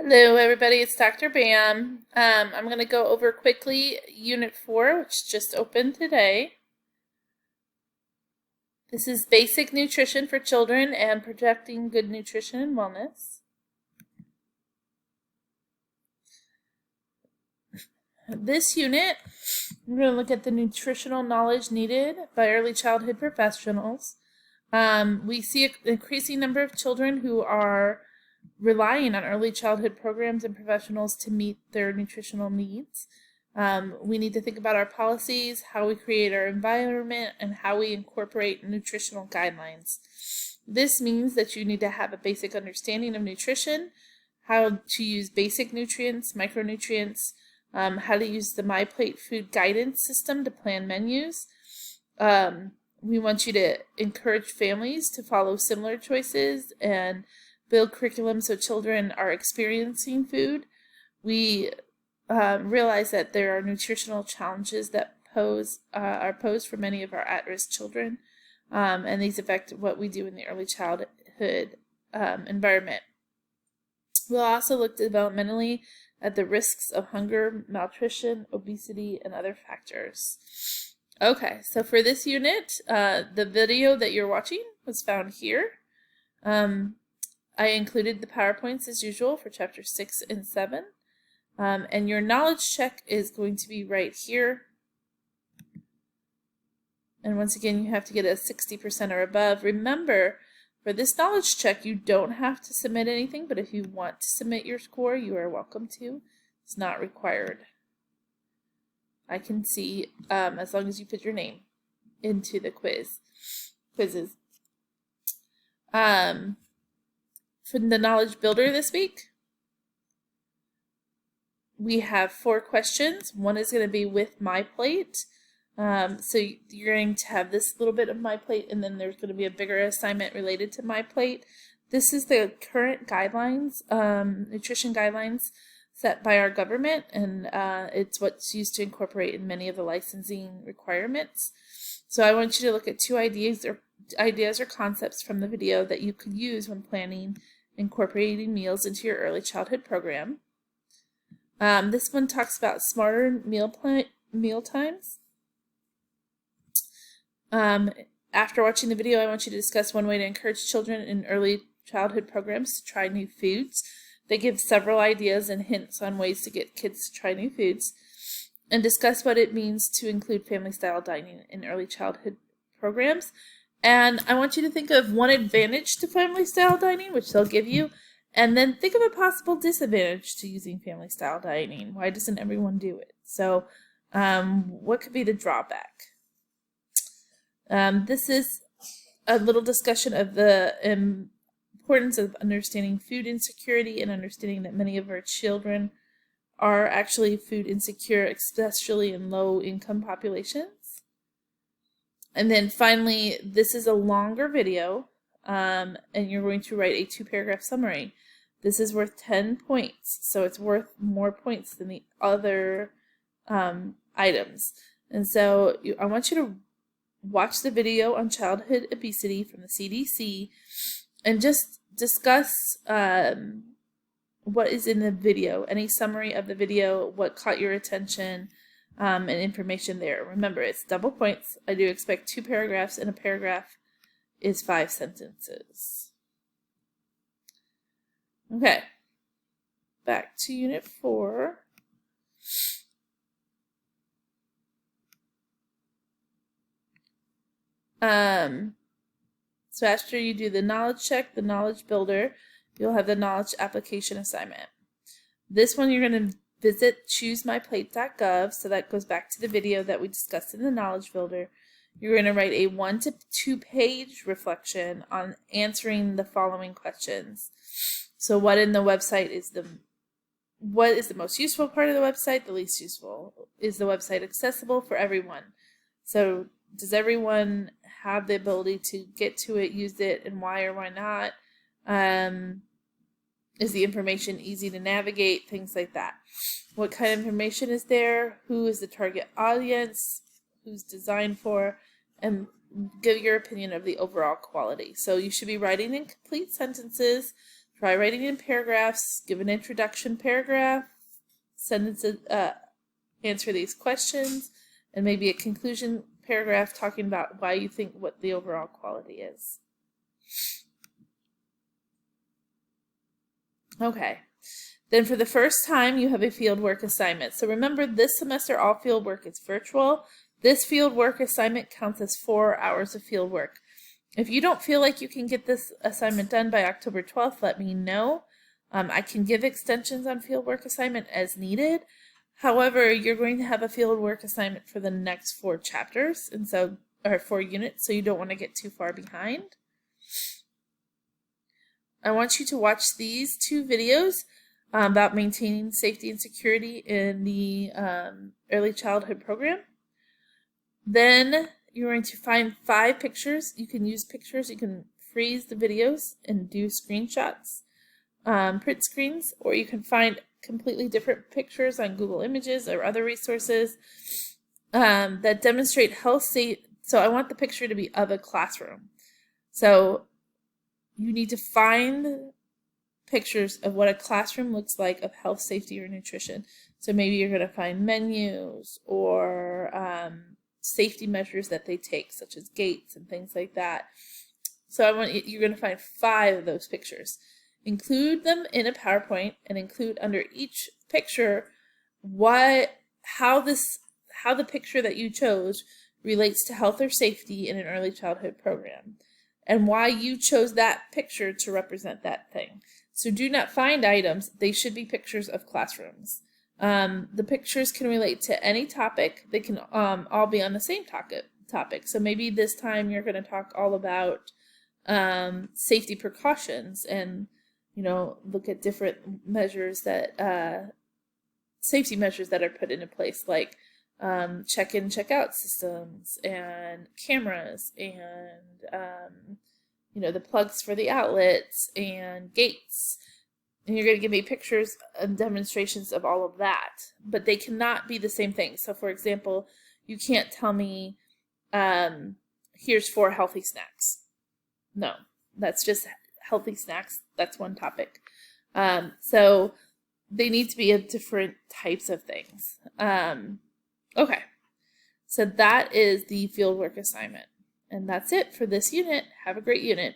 Hello everybody, it's Dr. Bam. I'm going to go over quickly Unit 4, which just opened today. This is basic nutrition for children and projecting good nutrition and wellness. This unit, we're going to look at the nutritional knowledge needed by early childhood professionals. We see an increasing number of children who are relying on early childhood programs and professionals to meet their nutritional needs. We need to think about our policies, how we create our environment, and how we incorporate nutritional guidelines. This means that you need to have a basic understanding of nutrition, how to use basic nutrients, micronutrients, how to use the MyPlate food guidance system to plan menus. We want you to encourage families to follow similar choices and build curriculum so children are experiencing food. We realize that there are nutritional challenges that are posed for many of our at-risk children, and these affect what we do in the early childhood environment. We'll also look developmentally at the risks of hunger, malnutrition, obesity, and other factors. Okay, so for this unit, the video that you're watching was found here. I included the PowerPoints as usual for chapter 6 and 7. And your knowledge check is going to be right here. And once again, you have to get a 60% or above. Remember, for this knowledge check, you don't have to submit anything, but if you want to submit your score, you are welcome to. It's not required. I can see as long as you put your name into the quizzes. For the knowledge builder this week, we have 4 questions. One is going to be with MyPlate. So you're going to have this little bit of MyPlate, and then there's going to be a bigger assignment related to MyPlate. This is the current guidelines, nutrition guidelines set by our government, and it's what's used to incorporate in many of the licensing requirements. So I want you to look at 2 ideas or concepts from the video that you could use when planning incorporating meals into your early childhood program. This one talks about smarter meal times. After watching the video, I want you to discuss one way to encourage children in early childhood programs to try new foods. They give several ideas and hints on ways to get kids to try new foods, and discuss what it means to include family-style dining in early childhood programs. And I want you to think of one advantage to family-style dining, which they'll give you, and then think of a possible disadvantage to using family-style dining. Why doesn't everyone do it? So what could be the drawback? This is a little discussion of the importance of understanding food insecurity and understanding that many of our children are actually food insecure, especially in low-income populations. And then finally, this is a longer video, and you're going to write a 2-paragraph summary. This is worth 10 points, so it's worth more points than the other items. And so I want you to watch the video on childhood obesity from the CDC and just discuss what is in the video, any summary of the video, what caught your attention, and information there. Remember, it's double points. I do expect 2 paragraphs, and a paragraph is 5 sentences. Okay, back to Unit 4. So after you do the knowledge check, the knowledge builder, you'll have the knowledge application assignment. This one you're going to visit choosemyplate.gov, so that goes back to the video that we discussed in the knowledge builder. You're going to write a 1 to 2 page reflection on answering the following questions. So what in the website is the most useful part of the website, the least useful? Is the website accessible for everyone? So does everyone have the ability to get to it, use it, and why or why not? Is the information easy to navigate? Things like that. What kind of information is there? Who is the target audience? Who's designed for? And give your opinion of the overall quality. So you should be writing in complete sentences Try writing in paragraphs, give an introduction paragraph, sentences, answer these questions, and maybe a conclusion paragraph talking about why you think what the overall quality is. Okay. Then for the first time, you have a fieldwork assignment. So remember, this semester, all fieldwork is virtual. This fieldwork assignment counts as 4 hours of fieldwork. If you don't feel like you can get this assignment done by October 12th, let me know. I can give extensions on fieldwork assignment as needed. However, you're going to have a fieldwork assignment for the next 4 chapters, and so, or 4 units, so you don't want to get too far behind. I want you to watch these 2 videos about maintaining safety and security in the early childhood program. Then you're going to find 5 pictures. You can use pictures. You can freeze the videos and do screenshots, print screens, or you can find completely different pictures on Google Images or other resources that demonstrate health safety. So I want the picture to be of a classroom. So you need to find pictures of what a classroom looks like of health, safety, or nutrition. So maybe you're going to find menus or safety measures that they take, such as gates and things like that. So you're going to find 5 of those pictures. Include them in a PowerPoint and include under each picture how the picture that you chose relates to health or safety in an early childhood program, and why you chose that picture to represent that thing. So do not find items. They should be pictures of classrooms. The pictures can relate to any topic. They can all be on the same topic. So maybe this time you're going to talk all about safety precautions and, look at different measures that, safety measures that are put into place, like check-in, check-out systems and cameras and, the plugs for the outlets and gates. And you're going to give me pictures and demonstrations of all of that. But they cannot be the same thing. So, for example, you can't tell me, here's 4 healthy snacks. No, that's just healthy snacks. That's one topic. So they need to be of different types of things. Okay, so that is the fieldwork assignment. And that's it for this unit. Have a great unit.